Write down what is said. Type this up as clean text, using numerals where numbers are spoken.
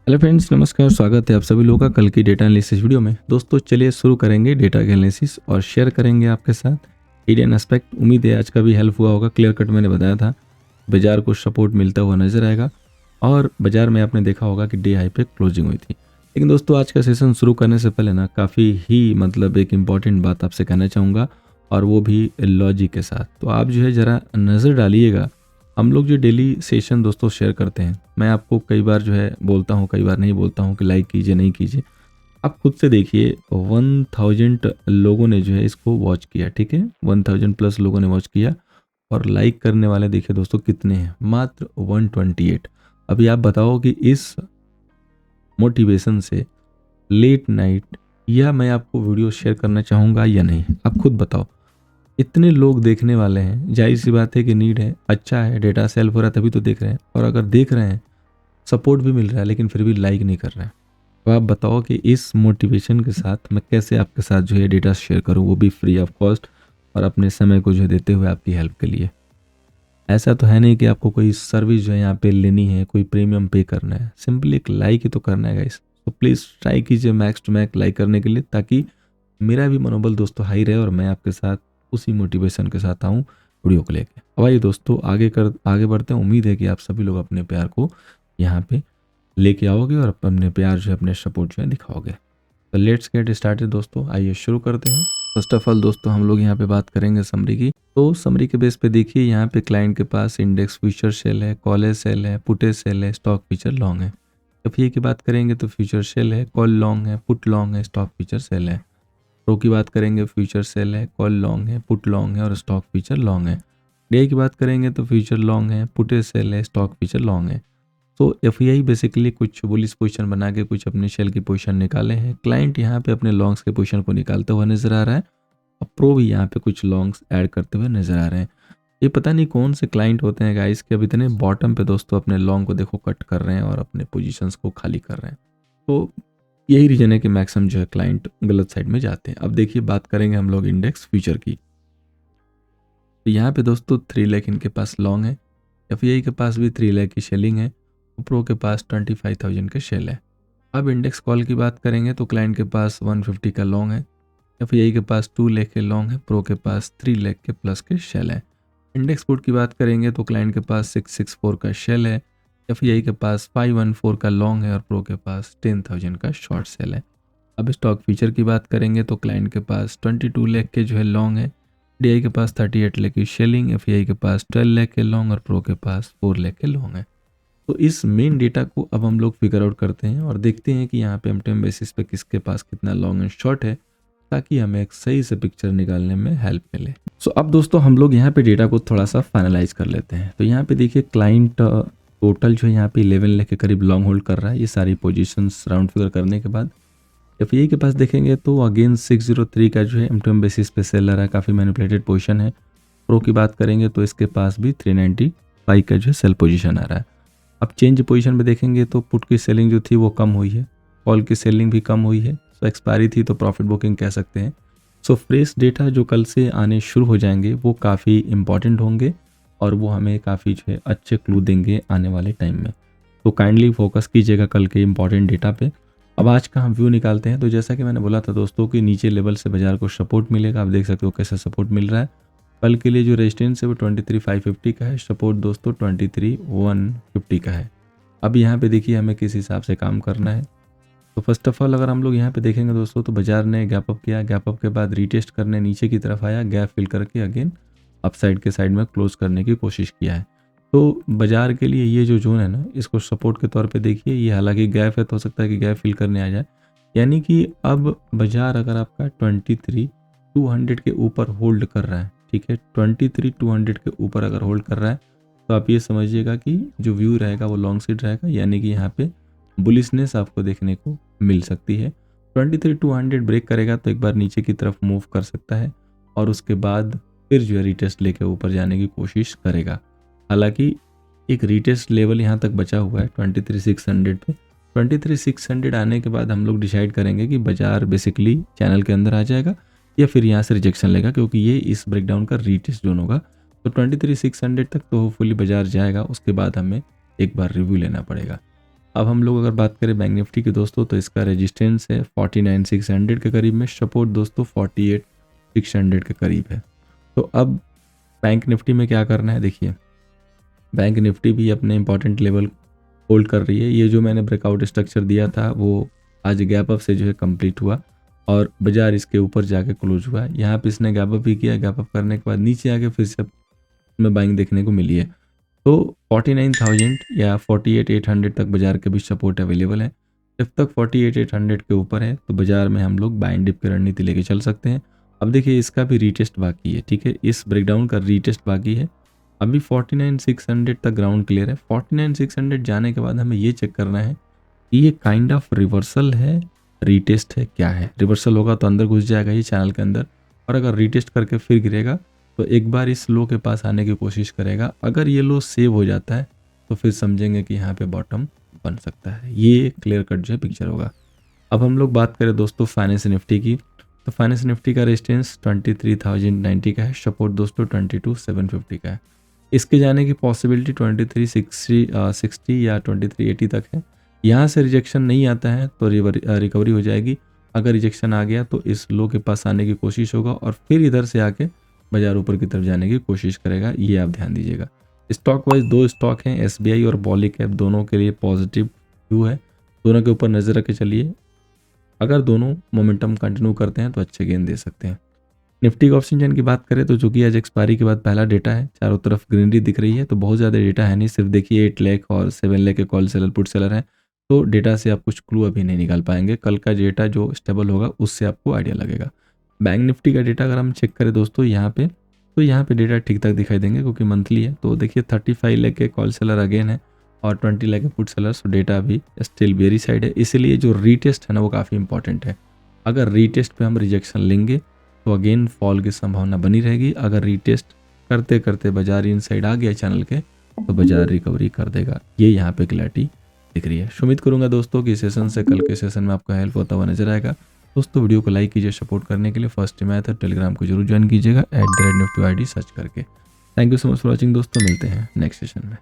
Hello friends, नमस्कार। स्वागत है आप सभी लोगों का कल की डेटा एनालिसिस वीडियो में। दोस्तों चलिए शुरू करेंगे डेटा एनालिसिस और शेयर करेंगे आपके साथ इंडियन एस्पेक्ट। उम्मीद है आज का भी हेल्प हुआ होगा। क्लियर कट मैंने बताया था बाजार को सपोर्ट मिलता हुआ नजर आएगा और बाजार में आपने देखा होगा कि डे हाई पे क्लोजिंग हुई थी। लेकिन दोस्तों आज का सेशन शुरू करने से पहले ना काफ़ी ही एक इम्पॉर्टेंट बात आपसे कहना चाहूँगा, और वो भी लॉजिक के साथ। तो आप जो है ज़रा नज़र डालिएगा। हम लोग जो डेली सेशन दोस्तों शेयर करते हैं, मैं आपको कई बार जो है बोलता हूँ, कई बार नहीं बोलता हूँ कि लाइक कीजिए नहीं कीजिए। आप खुद से देखिए 1000 लोगों ने जो है इसको वॉच किया, ठीक है, 1000 प्लस लोगों ने वॉच किया। और लाइक करने वाले देखिए दोस्तों कितने हैं, मात्र 128। अभी आप बताओ कि इस मोटिवेशन से लेट नाइट या मैं आपको वीडियो शेयर करना चाहूँगा या नहीं, आप खुद बताओ। इतने लोग देखने वाले हैं, जाहिर सी बात है कि नीड है, अच्छा है, डेटा सेल हो रहा है तभी तो देख रहे हैं। और अगर देख रहे हैं, सपोर्ट भी मिल रहा है, लेकिन फिर भी लाइक नहीं कर रहे हैं। तो आप बताओ कि इस मोटिवेशन के साथ मैं कैसे आपके साथ जो है डेटा शेयर करूं, वो भी फ्री ऑफ कॉस्ट और अपने समय को जो है देते हुए आपकी हेल्प के लिए। ऐसा तो है नहीं कि आपको कोई सर्विस जो है यहाँ पे लेनी है, कोई प्रीमियम पे करना है, सिंपली एक लाइक ही तो करना है गाइस। तो प्लीज़ ट्राई कीजिए मैक्स टू मैक्स लाइक करने के लिए, ताकि मेरा भी मनोबल दोस्तों हाई रहे और मैं आपके साथ उसी मोटिवेशन के साथ आऊँ वीडियो को लेके। अब आइए दोस्तों आगे बढ़ते हैं। उम्मीद है कि आप सभी लोग अपने प्यार को यहाँ पे लेके आओगे और अपने प्यार जो है, अपने सपोर्ट जो है दिखाओगे। तो लेट्स गेट स्टार्टेड दोस्तों, आइए शुरू करते हैं। फर्स्ट ऑफ ऑल दोस्तों हम लोग यहाँ पे बात करेंगे समरी की। तो समरी के बेस पे देखिए, यहाँ पे क्लाइंट के पास इंडेक्स फ्यूचर सेल है, कॉल सेल है, पुट सेल है, स्टॉक फ्यूचर लॉन्ग है। एफआई की बात करेंगे तो फ्यूचर सेल है, कॉल लॉन्ग है, पुट लॉन्ग है, स्टॉक फ्यूचर सेल है। प्रो की बात करेंगे, फ्यूचर सेल है, कॉल लॉन्ग है, पुट लॉन्ग है और स्टॉक फ्यूचर लॉन्ग है। डे की बात करेंगे तो फ्यूचर लॉन्ग है, पुट सेल है, स्टॉक फ्यूचर लॉन्ग है। तो एफआई बेसिकली कुछ बुलिश पोजीशन बना के कुछ अपने शेल की पोजीशन निकाले हैं। क्लाइंट यहाँ पे अपने लॉन्ग्स के पोजीशन को निकालते हुआ नजर आ रहा है और प्रो भी यहाँ पे कुछ लॉन्ग्स ऐड करते हुए नजर आ रहे हैं। ये पता नहीं कौन से क्लाइंट होते हैं गाइस के अब इतने बॉटम पे दोस्तों अपने लॉन्ग को देखो कट कर रहे हैं और अपने पोजीशंस को खाली कर रहे हैं। तो यही रीजन है कि मैक्सिमम जो है क्लाइंट गलत साइड में जाते हैं। अब देखिए बात करेंगे हम लोग इंडेक्स फ्यूचर की। तो यहाँ पे दोस्तों 3 लाख इनके पास लॉन्ग है, एफआई के पास भी 3 लाख की शेलिंग है, प्रो के पास 25,000 के शेल है। अब इंडेक्स कॉल की बात करेंगे तो क्लाइंट के पास 150 का लॉन्ग है, एफआई के पास 2 लाख के लॉन्ग है, प्रो के पास 3 लाख के प्लस के शेल है। इंडेक्स पुट की बात करेंगे तो क्लाइंट के पास 664 का शेल है, एफआई के पास 514 का लॉन्ग है और प्रो के पास 10,000 का शॉर्ट सेल है। अब स्टॉक फीचर की बात करेंगे तो क्लाइंट के पास 22 लाख के जो है लॉन्ग है, डीआई के पास 38 लाख की शेलिंग, एफआई के पास 12 लाख के लॉन्ग और प्रो के पास 4 लाख के लॉन्ग है। तो इस मेन डेटा को अब हम लोग फिगर आउट करते हैं और देखते हैं कि यहाँ पे एमटीएम बेसिस पे किसके पास कितना लॉन्ग एंड शॉर्ट है, ताकि हमें एक सही से पिक्चर निकालने में हेल्प मिले। सो अब दोस्तों हम लोग यहाँ पे डेटा को थोड़ा सा फाइनलाइज कर लेते हैं। तो यहाँ पे देखिए क्लाइंट टोटल जो है यहाँ पे 11 लाख के करीब लॉन्ग होल्ड कर रहा है। ये सारी पोजीशंस राउंड फिगर करने के बाद एफआई के पास देखेंगे तो अगेन 603 का जो है एमटीएम बेसिस पे सेलर है, काफ़ी मैनिपुलेटेड पोजीशन है। प्रो की बात करेंगे तो इसके पास भी 395 का जो है सेल पोजीशन आ रहा है। अब चेंज पोजीशन में देखेंगे तो पुट की सेलिंग जो थी वो कम हुई है, कॉल की सेलिंग भी कम हुई है। सो एक्सपायरी थी तो प्रॉफिट बुकिंग कह सकते हैं। सो फ्रेश डेटा जो कल से आने शुरू हो जाएंगे वो काफ़ी इंपॉर्टेंट होंगे और वो हमें काफ़ी जो है अच्छे क्लू देंगे आने वाले टाइम में। तो काइंडली फोकस कीजिएगा कल के इंपॉर्टेंट डेटा पे। अब आज का हम व्यू निकालते हैं। तो जैसा कि मैंने बोला था दोस्तों कि नीचे लेवल से बाजार को सपोर्ट मिलेगा। आप देख सकते हो कैसे सपोर्ट मिल रहा है। कल के लिए जो रेजिस्टेंस है वो 23,550 का है, सपोर्ट दोस्तों 23,150 का है। अब यहाँ पे देखिए हमें किस हिसाब से काम करना है। तो फर्स्ट ऑफ ऑल अगर हम लोग यहाँ पे देखेंगे दोस्तों तो बाजार ने गैप अप किया, गैप अप के बाद रीटेस्ट करने नीचे की तरफ आया, गैप फिल करके अगेन अपसाइड के साइड में क्लोज करने की कोशिश किया है। तो बाजार के लिए ये जो जोन है ना, इसको सपोर्ट के तौर पे देखिए। ये हालांकि गैप है तो हो सकता है कि गैप फिल करने आ जाए, यानी कि अब बाजार अगर आपका 23,200 के ऊपर होल्ड कर रहा है, ठीक है, 23,200 के ऊपर अगर होल्ड कर रहा है तो आप ये समझिएगा कि जो व्यू रहेगा वो लॉन्ग साइड रहेगा, यानी कि यहाँ पे बुलिशनेस आपको देखने को मिल सकती है। 23,200 ब्रेक करेगा तो एक बार नीचे की तरफ मूव कर सकता है और उसके बाद फिर जो है रीटेस्ट लेके ऊपर जाने की कोशिश करेगा। हालांकि एक रीटेस्ट लेवल यहाँ तक बचा हुआ है 23,600 पे। 23,600 आने के बाद हम लोग डिसाइड करेंगे कि बाजार बेसिकली चैनल के अंदर आ जाएगा या फिर यहाँ से रिजेक्शन लेगा, क्योंकि ये इस ब्रेकडाउन का रीटेस्ट जोन होगा। तो 23,600 तक तो होपफुली बाजार जाएगा, उसके बाद हमें एक बार रिव्यू लेना पड़ेगा। अब हम लोग अगर बात करें बैंक निफ्टी की दोस्तों, तो इसका रेजिस्टेंस है 49,600 के करीब में, सपोर्ट दोस्तों 48,600 के करीब है। तो अब बैंक निफ्टी में क्या करना है, देखिए बैंक निफ्टी भी अपने इंपॉर्टेंट लेवल होल्ड कर रही है। ये जो मैंने ब्रेकआउट स्ट्रक्चर दिया था वो आज गैप अप से जो है कंप्लीट हुआ और बाजार इसके ऊपर जाके क्लोज हुआ है। यहाँ पे इसने गैप अप भी किया, गैप अप करने के बाद नीचे आके फिर से में बाइंग देखने को मिली है। तो 49,000 या 48,800 तक बाजार के बीच सपोर्ट अवेलेबल है। जब तक 48,800 के ऊपर है तो बाजार में हम लोग बाइंग डिप की रणनीति लेके चल सकते हैं। अब देखिए इसका भी रीटेस्ट बाकी है, ठीक है, इस ब्रेकडाउन का रीटेस्ट बाकी है। अभी 49,600 तक ग्राउंड क्लियर है। 49,600 जाने के बाद हमें ये चेक करना है कि ये काइंड ऑफ रिवर्सल है, रीटेस्ट है, क्या है। रिवर्सल होगा तो अंदर घुस जाएगा ये चैनल के अंदर, और अगर रीटेस्ट करके फिर गिरेगा तो एक बार इस लो के पास आने की कोशिश करेगा। अगर ये लो सेव हो जाता है तो फिर समझेंगे कि यहाँ पे बॉटम बन सकता है। ये क्लियर कट जो है पिक्चर होगा। अब हम लोग बात करें दोस्तों फाइनेंस निफ्टी की, तो फाइनेंस निफ्टी का रेजिस्टेंस 23,090 का है, सपोर्ट दोस्तों 22,750 का है। इसके जाने की पॉसिबिलिटी 23,60 या 23,80 तक है। यहाँ से रिजेक्शन नहीं आता है तो रिकवरी हो जाएगी। अगर रिजेक्शन आ गया तो इस लो के पास आने की कोशिश होगा और फिर इधर से आके बाजार ऊपर की तरफ जाने की कोशिश करेगा, ये आप ध्यान दीजिएगा। स्टॉक वाइज दो स्टॉक हैं, एसबीआई और पॉलीकैब, दोनों के लिए पॉजिटिव व्यू है, दोनों के ऊपर नज़र रख के चलिए। अगर दोनों मोमेंटम कंटिन्यू करते हैं तो अच्छे गेन दे सकते हैं। निफ्टी के ऑप्शन चेन की बात करें तो जो कि आज एक्सपायरी के बाद पहला डेटा है, चारों तरफ ग्रीनरी दिख रही है, तो बहुत ज़्यादा डेटा है नहीं, सिर्फ देखिए 8 लाख और 7 लाख के कॉल सेलर पुट सेलर हैं, तो डेटा से आप कुछ क्लू अभी नहीं निकाल पाएंगे। कल का डेटा जो स्टेबल होगा उससे आपको आइडिया लगेगा। बैंक निफ्टी का डेटा अगर हम चेक करें दोस्तों यहाँ पे, तो यहाँ पे डेटा ठीक ठाक दिखाई देंगे क्योंकि मंथली है। तो देखिए 35 लाख के कॉल सेलर अगेन है और 20 लाख के पुट सेलर, तो डेटा अभी स्टिल बेरी साइड है। इसीलिए जो रीटेस्ट है ना वो काफ़ी इंपॉर्टेंट है। अगर रीटेस्ट पे हम रिजेक्शन लेंगे तो अगेन फॉल की संभावना बनी रहेगी। अगर रीटेस्ट करते करते बाजार इनसाइड आ गया चैनल के तो बाजार रिकवरी कर देगा, ये यहाँ पे क्लैरिटी दिख रही है। उम्मीद करूंगा दोस्तों कि सेशन से कल के सेशन में आपका हेल्प होता हुआ नजर आएगा। दोस्तों वीडियो को लाइक कीजिए सपोर्ट करने के लिए। फर्स्ट टाइम आया था टेलीग्राम को जरूर ज्वाइन कीजिएगा @nifty सर्च करके। Thank you so much for watching दोस्तों, मिलते हैं नेक्स्ट सेशन में।